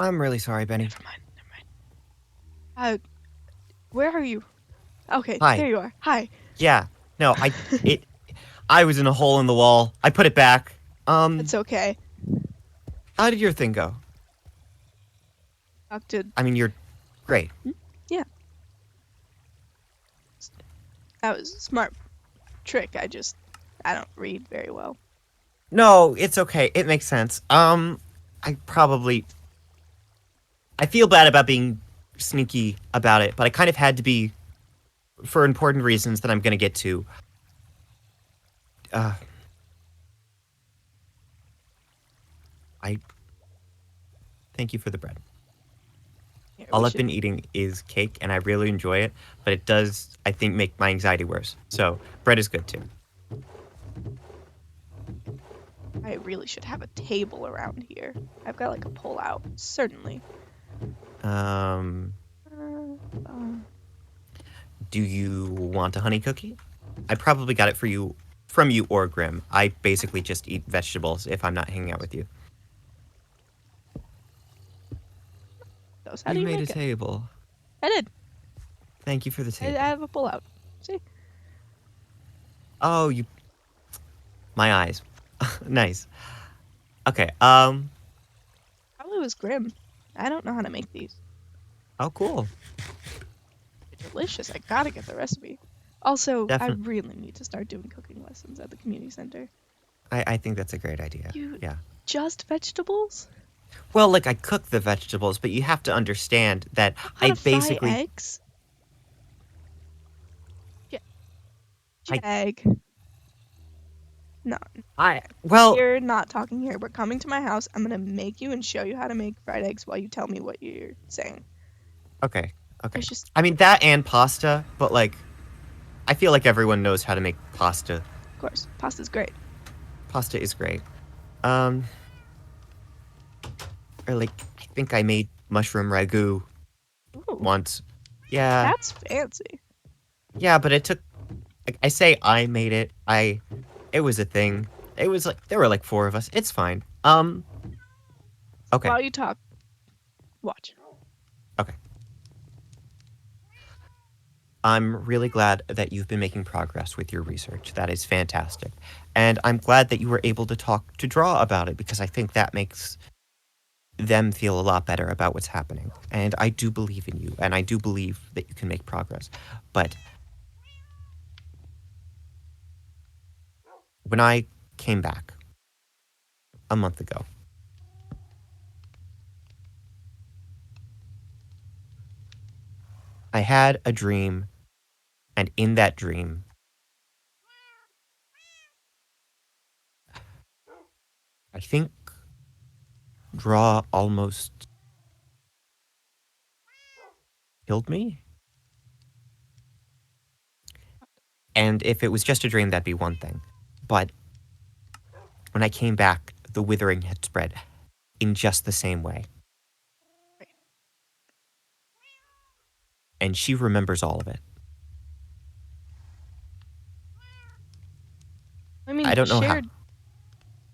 I'm really sorry, Benny. Never mind. Where are you? Okay, there Hi. you are. Hi. Yeah. No, I was in a hole in the wall. I put it back. It's okay. How did your thing go? Talk to. I mean, you're great. Hmm? Yeah, that was a smart trick. I don't read very well. No, it's okay. It makes sense. I feel bad about being sneaky about it, but I kind of had to be for important reasons that I'm gonna get to. Uh, I thank you for the bread. Here, we All I've should. been eating is cake, and I really enjoy it, but it does, I think, make my anxiety worse. So bread is good too. I really should have a table around here. I've got like a pull out. Certainly. Um, Uh, uh, do you want a honey cookie? I probably got it for you from you or Grim. I basically just eat vegetables if I'm not hanging out with you. those. How do You you made a make it? table. I did. Thank you for the I table. have a pull out. See? Oh, you. My eyes. Nice. Okay. Probably was grim. I don't know how to make these. Oh, cool. They're delicious. I gotta get the recipe. Also, I Definitely. really need to start doing cooking lessons at the community center. I think that's a great idea. You Yeah. just vegetables? Well, like I cook the vegetables, but you have to understand that How I to fry basically eggs? Je- I Jag. No, I well, we're not talking here. We're coming to my house. I'm gonna make you and show you how to make fried eggs while you tell me what you're saying. okay. Okay. There's just, I mean that and pasta, but like I feel like everyone knows how to make pasta. of course, pasta's great. Pasta is great. Um or like I think I made mushroom ragu Ooh, once. Yeah. that's fancy. Yeah, but it took like I say I made it. It was a thing. It was like there were like four of us. It's fine. Okay. While you talk, watch. Okay. I'm really glad that you've been making progress with your research. That is fantastic. And I'm glad that you were able to talk to Draw about it because I think that makes them feel a lot better about what's happening. And I do believe in you, and I do believe that you can make progress. But when I came back a month ago, I had a dream, and in that dream, I think Draw almost killed me. And if it was just a dream, that'd be one thing. But when I came back, the withering had spread in just the same way. And she remembers all of it. I I mean, don't know how.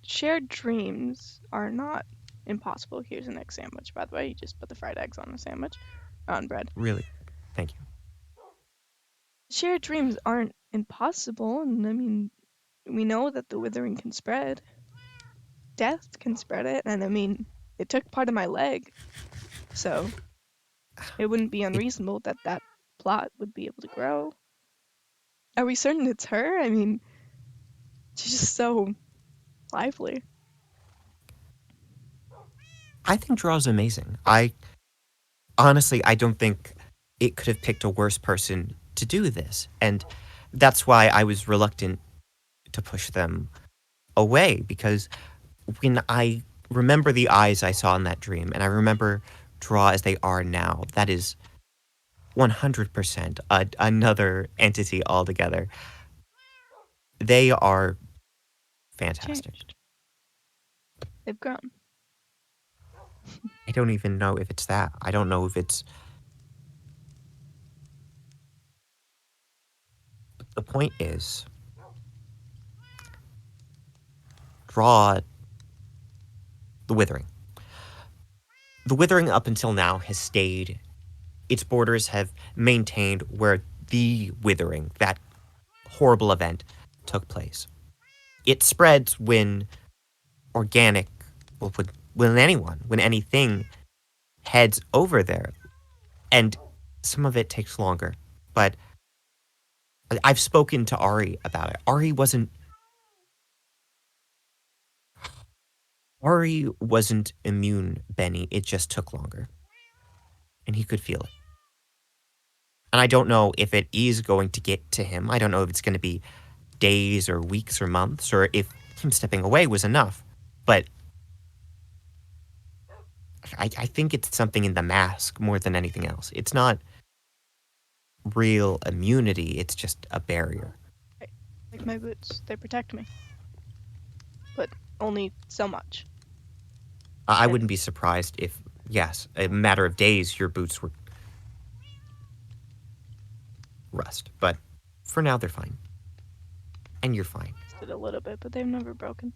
shared dreams are not impossible. Here's an egg sandwich, by the way. You just put the fried eggs on the sandwich, on bread. Really. Thank you. Shared dreams aren't impossible, and I mean, we know that the withering can spread. Death can spread it, and I mean, it took part of my leg, so it wouldn't be It, unreasonable that that plot would be able to grow. Are we certain it's her? I mean, she's just so lively. I think Draw's amazing. I honestly, I don't think it could have picked a worse person to do this. And that's why I was reluctant to push them away because when I remember the eyes I saw in that dream and I remember Draw as they are now, that is 100% another entity altogether. They are They've fantastic. changed. They've grown. I don't even know if it's that. I don't know if it's. The point is, draw the withering. The withering up until now has stayed, its borders have maintained where the withering, that horrible event, took place. It spreads when organic, well, when anything heads over there, and some of it takes longer. But I've spoken to Ari about it. Ari wasn't immune, Benny. It just took longer, and he could feel it. And I don't know if it is going to get to him. I don't know if it's going to be days or weeks or months, or if him stepping away was enough. But I think it's something in the mask more than anything else. It's not real immunity, it's just a barrier. Right. Like my boots, they protect me, but only so much. I And wouldn't be surprised if, yes, a matter of days, your boots were rust. But for now, they're fine. And you're fine. rusted a little bit, but they've never broken.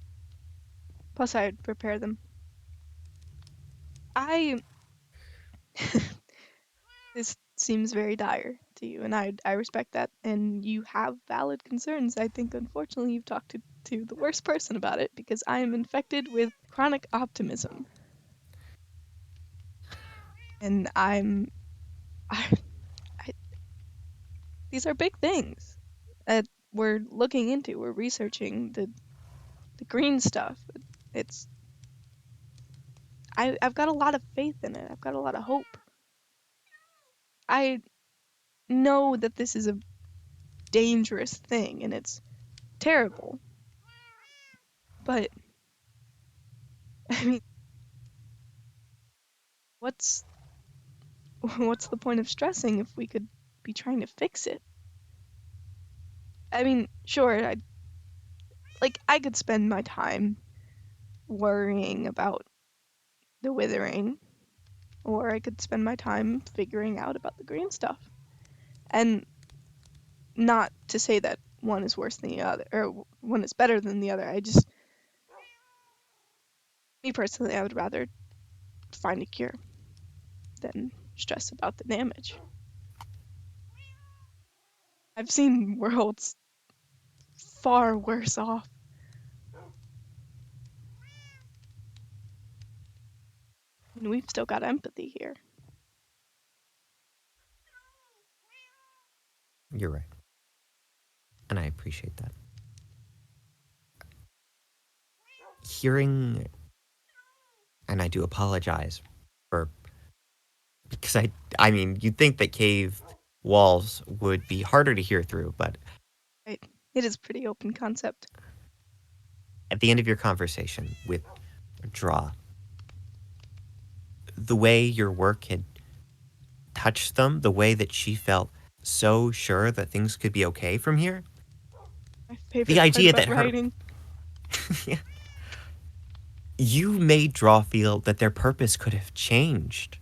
Plus, I'd repair them. I this seems very dire to you, and I respect that, and you have valid concerns. I think unfortunately you've talked to the worst person about it because I am infected with chronic optimism, and I, I these are big things that we're looking into. We're researching the green stuff. It's I've got a lot of faith in it. I've got a lot of hope. I know that this is a dangerous thing and it's terrible, but I mean, what's what's the point of stressing if we could be trying to fix it? I mean, sure, I could spend my time worrying about the withering, or I could spend my time figuring out about the green stuff. And not to say that one is worse than the other, or one is better than the other. Me personally, I would rather find a cure than stress about the damage. I've seen worlds far worse off. And we've still got empathy here. You're right. And I appreciate that. Hearing, and I do apologize for, because I mean, you'd think that cave walls would be harder to hear through, but Right? It is pretty open concept. at the end of your conversation with Draw, the way your work had touched them, the way that she felt so sure that things could be okay from here, My the favorite part idea about that her, writing. you made Draw feel that their purpose could have changed.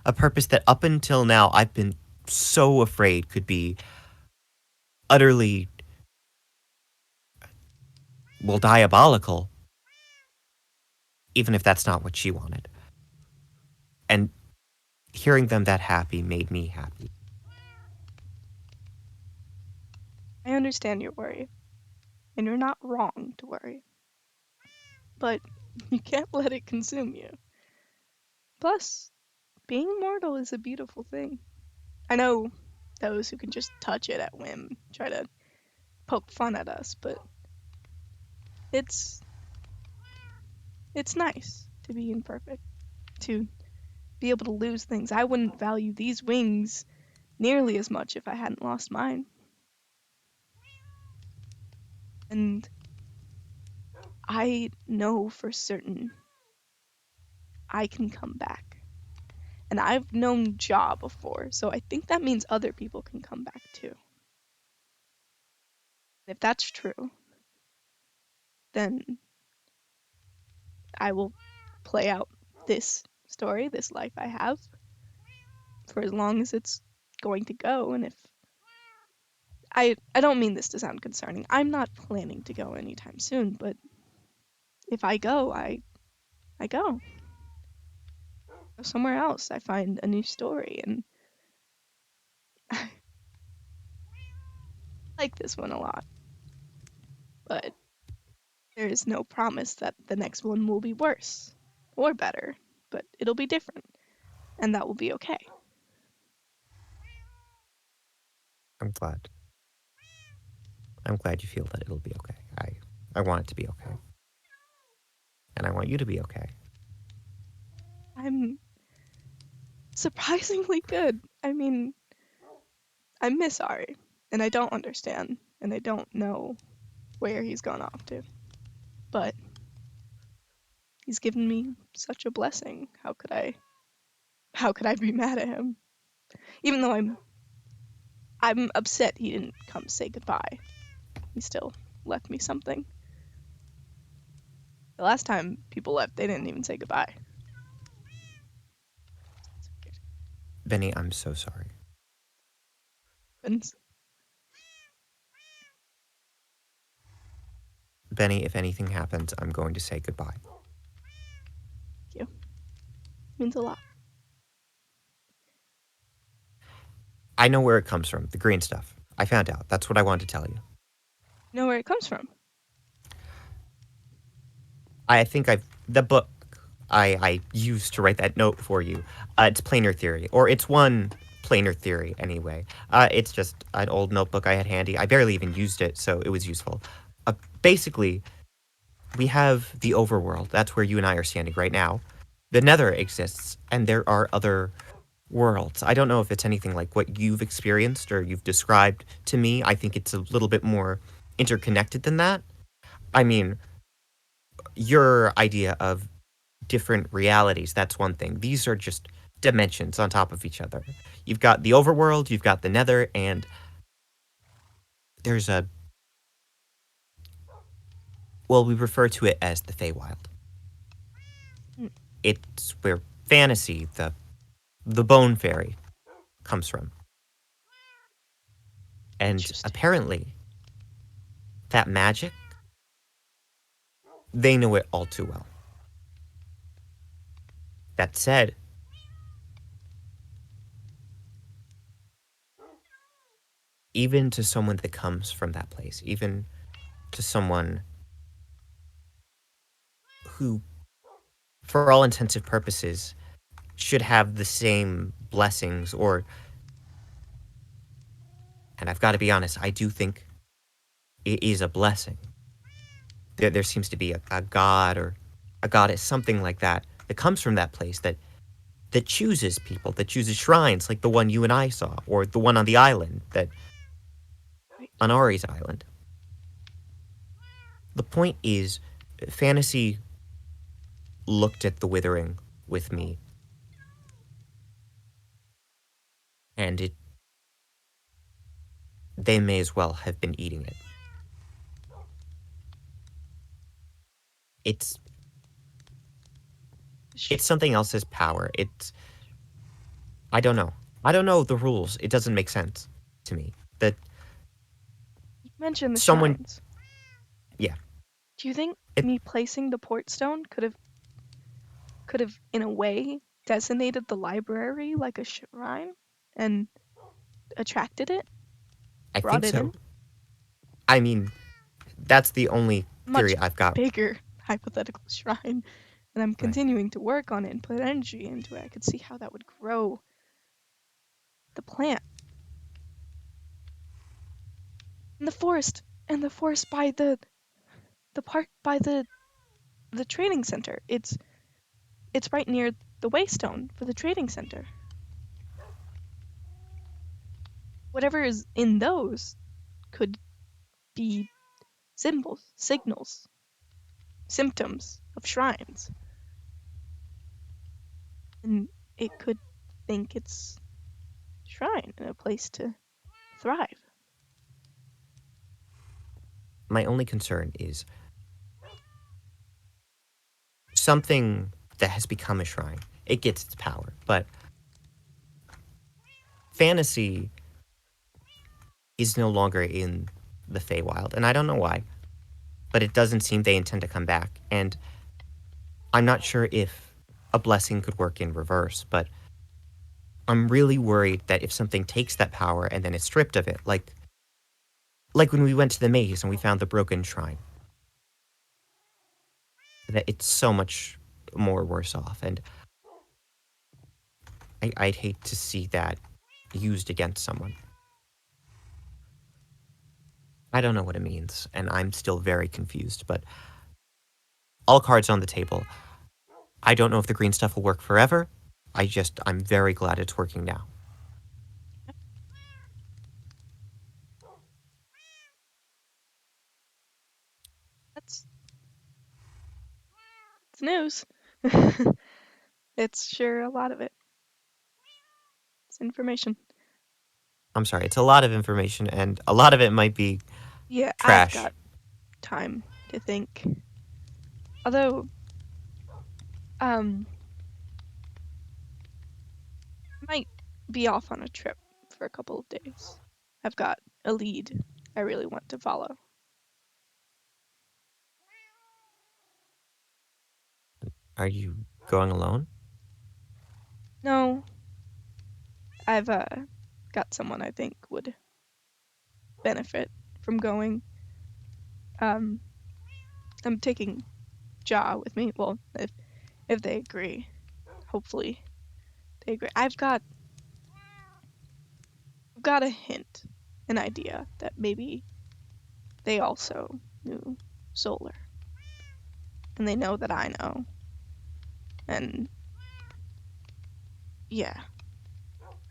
A purpose that up until now I've been so afraid could be utterly, well, diabolical, even if that's not what she wanted. And hearing them that happy made me happy. I understand your worry, and you're not wrong to worry, but you can't let it consume you. Plus, being immortal is a beautiful thing. I know those who can just touch it at whim try to poke fun at us, but it's it's nice to be imperfect, to be able to lose things. I wouldn't value these wings nearly as much if I hadn't lost mine. And I know for certain I can come back. And I've known Jah before, so I think that means other people can come back too. If that's true, then I will play out this story, this life I have, for as long as it's going to go. And if I don't mean this to sound concerning, I'm not planning to go anytime soon, but if I go, I go. go somewhere else. I find a new story, and I like this one a lot. But there is no promise that the next one will be worse or better, but it'll be different, and that will be okay. I'm glad. I'm glad you feel that it'll be okay. I want it to be okay. And I want you to be okay. I'm surprisingly good. I mean, I miss Ari, and I don't understand, and I don't know where he's gone off to. But he's given me such a blessing. How could I be mad at him? Even though I'm upset he didn't come say goodbye. He still left me something. The last time people left, they didn't even say goodbye. Benni, I'm so sorry. And Benni, if anything happens, I'm going to say goodbye. thank you. Means a lot. I know where it comes from, the green stuff. I found out. That's what I wanted to tell you. You know where it comes from. I think the book I used to write that note for you. It's planar theory, or it's one planar theory anyway. It's just an old notebook I had handy. I barely even used it, so it was useful. Basically, we have the overworld. That's where you and I are standing right now. The Nether exists, and there are other worlds. I don't know if it's anything like what you've experienced or you've described to me. I think it's a little bit more interconnected than that. I mean, your idea of different realities, that's one thing. These are just dimensions on top of each other. You've got the overworld, you've got the Nether, and there's a, well, we refer to it as the Feywild. Hmm, It's where fantasy, the bone fairy, comes from. And interesting. apparently, that magic, they know it all too well. That said, even to someone that comes from that place, even to someone who, for all intensive purposes, should have the same blessings, or, and I've got to be honest, I do think it is a blessing. There seems to be a god or a goddess, something like that, that comes from that place that chooses people, that chooses shrines like the one you and I saw, or the one on the island, that Right. on Ari's island. The point is, fantasy looked at the withering with me, and they may as well have been eating it. It's it's something else's power. I don't know. I don't know the rules. It doesn't make sense to me. That You mentioned the someone, shrines. yeah, Do you think it. me placing the port stone could have in a way designated the library like a shrine and attracted it, I brought think it so. in? I mean, that's the only Much theory I've got. bigger hypothetical shrine, and I'm Right. continuing to work on it and put energy into it. I could see how that would grow the plant and the forest by the park by the training center. It's right near the waystone for the trading center. Whatever is in those could be symbols, signals, symptoms of shrines, and it could think it's a shrine and a place to thrive. My only concern is something that has become a shrine. It gets its power, but fantasy is no longer in the Feywild, and I don't know why, but it doesn't seem they intend to come back. And I'm not sure if a blessing could work in reverse, but I'm really worried that if something takes that power and then is stripped of it, like when we went to the maze and we found the broken shrine, that it's so much more worse off. And I'd hate to see that used against someone. I don't know what it means, and I'm still very confused, but all cards on the table. I don't know if the green stuff will work forever. I'm very glad it's working now. That's it's news. It's sure a lot of it. It's information. I'm sorry, it's a lot of information, and a lot of it might be Yeah, I've trash. got time to think. Although, um, I might be off on a trip for a couple of days. I've got a lead I really want to follow. Are you going alone? No, I've got someone I think would benefit from going. Um, I'm taking Jah with me. Well, if they agree, hopefully they agree. I've got a hint, an idea that maybe they also knew Solar, and they know that I know, and yeah,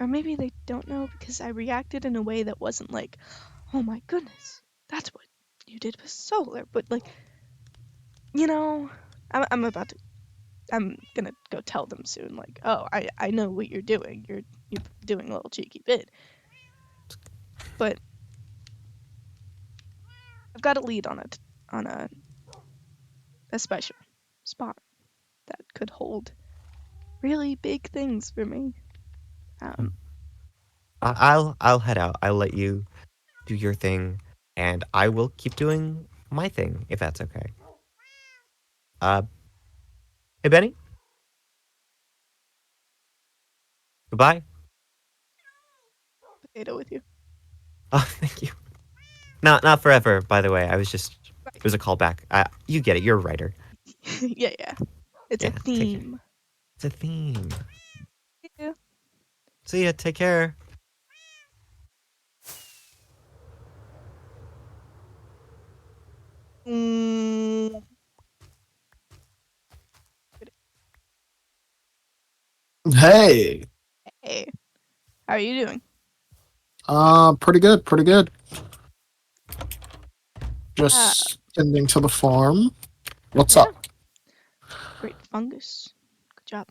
or maybe they don't know because I reacted in a way that wasn't like, oh my goodness, that's what you did with Solar, but like, you know, I'm about to I'm gonna go tell them soon, like, oh, I know what you're doing. You're doing a little cheeky bit. But I've got a lead on a special spot that could hold really big things for me. Hmm. Um, I'll head out. I'll let you do your thing, and I will keep doing my thing if that's okay. Uh, hey Benny, goodbye. potato with you. Oh, thank you. Not forever, by the way. I was just it Right. was a callback. You get it. You're a writer. Yeah, yeah. It's a Yeah. Take care. theme. It's a theme. Yeah. See ya. Take care. Mm, Hey, hey, how are you doing? pretty good, pretty good. Uh, Just tending to the farm. What's yeah. up? Great fungus. Good job.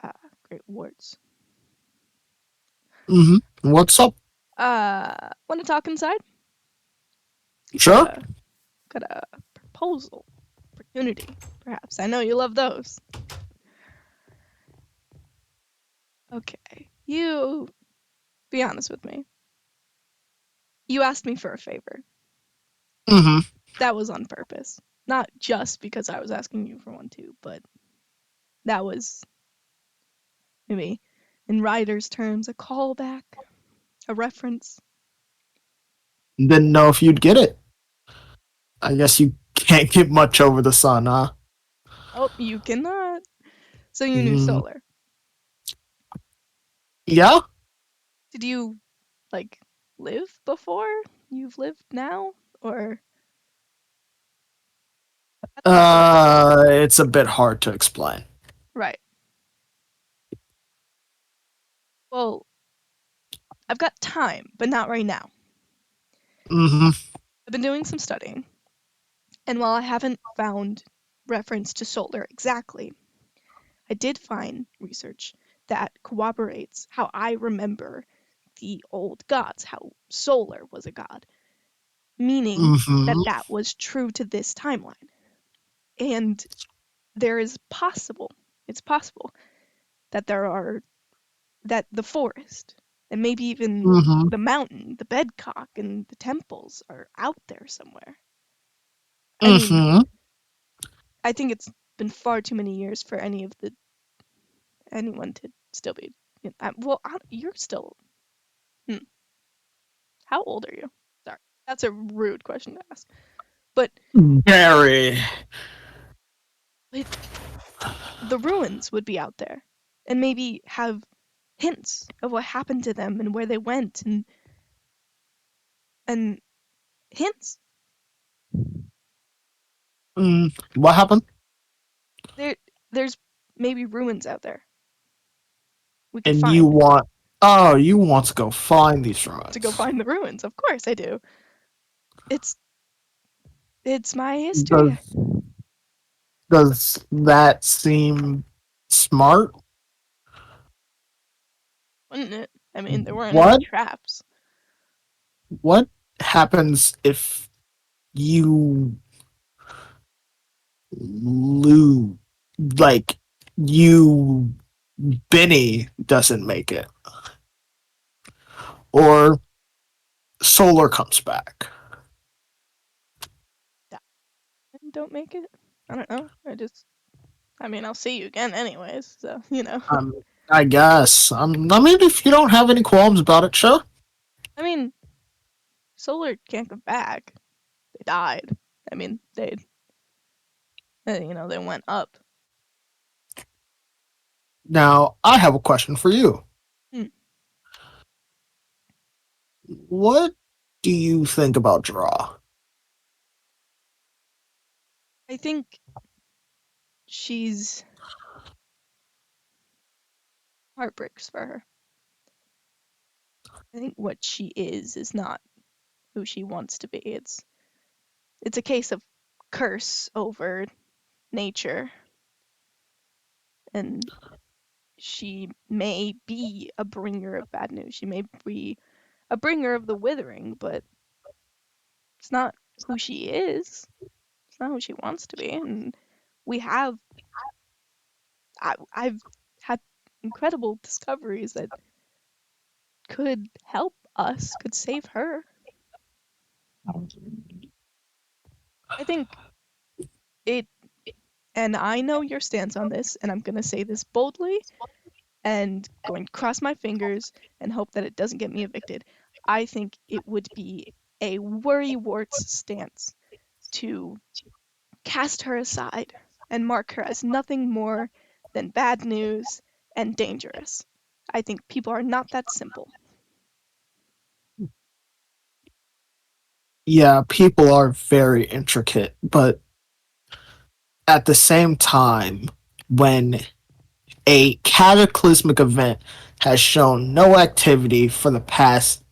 Uh, Great words. What's up? Want to talk inside? Got Sure. a got a proposal opportunity, perhaps. I know you love those. Okay, you be honest with me. You asked me for a favor. Mm-hmm. That was on purpose. Not just because I was asking you for one too, but that was maybe in writer's terms a callback, a reference. Didn't know if you'd get it. I guess you can't get much over the sun, huh? Oh, you cannot. So you knew Mm, Solar. yeah. Did you like live before you've lived now? Or that's possible too. It's a bit hard to explain. Right. Well, I've got time, but not right now. Mm-hmm. I've been doing some studying, and while I haven't found reference to Solar exactly, I did find research that corroborates how I remember the old gods, how Solar was a god, meaning Mm-hmm. that that was true to this timeline. And there is possible, it's possible that that the forest, and maybe even Mm-hmm. the mountain, the bedcock, and the temples are out there somewhere. I mean, Mm-hmm. I think it's been far too many years for any of the anyone to still be. Well, you're still. Hmm, how old are you? Sorry, that's a rude question to ask. But Very. the ruins would be out there, and maybe have hints of what happened to them and where they went, and hints. What happened? There's maybe ruins out there we could And you find want? Oh, you want to go find these to go ruins? find the ruins. Of course I do. It's it's my history, Does does that seem smart? wouldn't it? I mean, there weren't any What traps. what happens if you lose? Like you, Benny doesn't make it, or Solar comes back. Don't make it. I don't know. I mean, I'll see you again anyways. So Um, I guess. I mean, if you don't have any qualms about it, sure. I mean, Solar can't come back. They died. I mean, they went up. Now, I have a question for you. Hmm. What do you think about Draw? I think she's heartbreaks for her. I think what she is not who she wants to be. It's a case of curse over nature, and she may be a bringer of bad news. She may be a bringer of the withering, but it's not who she is. It's not who she wants to be. And we have, I've had incredible discoveries that could help us, could save her. I think it, and I know your stance on this, and I'm going to say this boldly and going to cross my fingers and hope that it doesn't get me evicted. I think it would be a worrywart's stance to cast her aside and mark her as nothing more than bad news and dangerous. I think people are not that simple. Yeah, people are very intricate, but at the same time, when a cataclysmic event has shown no activity for the past,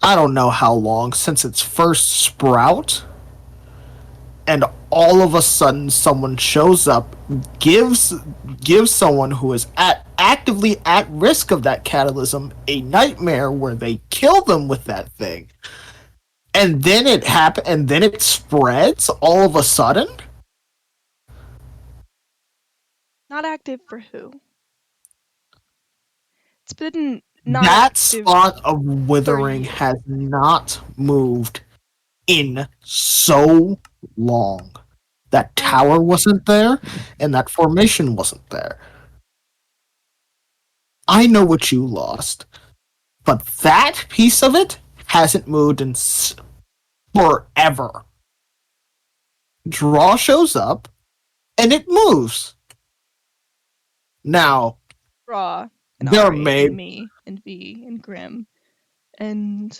I don't know how long, since its first sprout, and all of a sudden someone shows up, gives someone who is actively at risk of that catalysm a nightmare where they kill them with that thing, and then and then it spreads all of a sudden. Not active for who? It's been not That active spot of for withering years. has not moved in so long. That Well, tower wasn't there, and that formation wasn't there. I know what you lost, but that piece of it hasn't moved in forever. Draw shows up, and it moves. Now, Raw and there Ari may and me and V and Grim and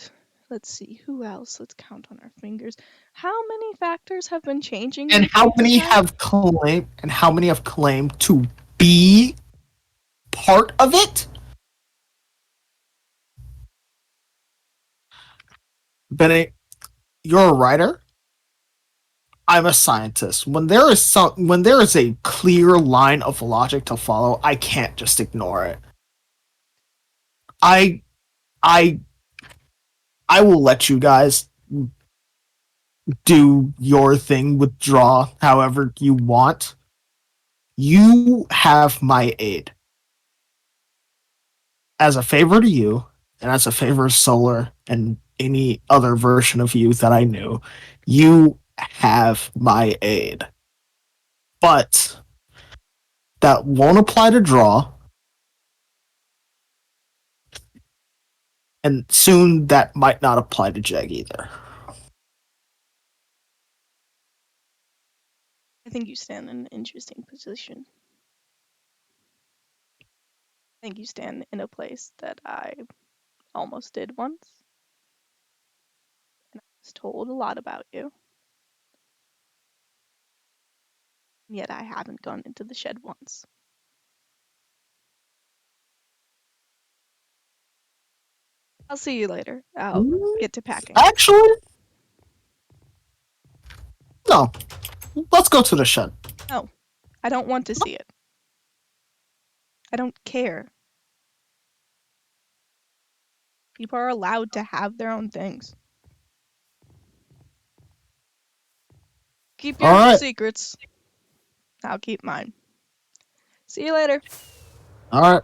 let's see who else. Let's count on our fingers. How many factors have been changing in and how between the many time? have claimed to be part of it? Benny, you're a writer. I'm a scientist. When there is a clear line of logic to follow, I can't just ignore it. I I I will let you guys do your thing, withdraw however you want. You have my aid. As a favor to you, and as a favor to Solar and any other version of you that I knew, you have my aid. But that won't apply to draw, and soon that might not apply to Jegg either. I think you stand in an interesting position. I think you stand in a place that I almost did once. And I was told a lot about you. Yet I haven't gone into the shed once. I'll see you later. I'll get to packing. Actually, no. Let's go to the shed. No, I don't want to see it. I don't care. People are allowed to have their own things. Keep your All right. secrets. I'll keep mine. See you later. All right.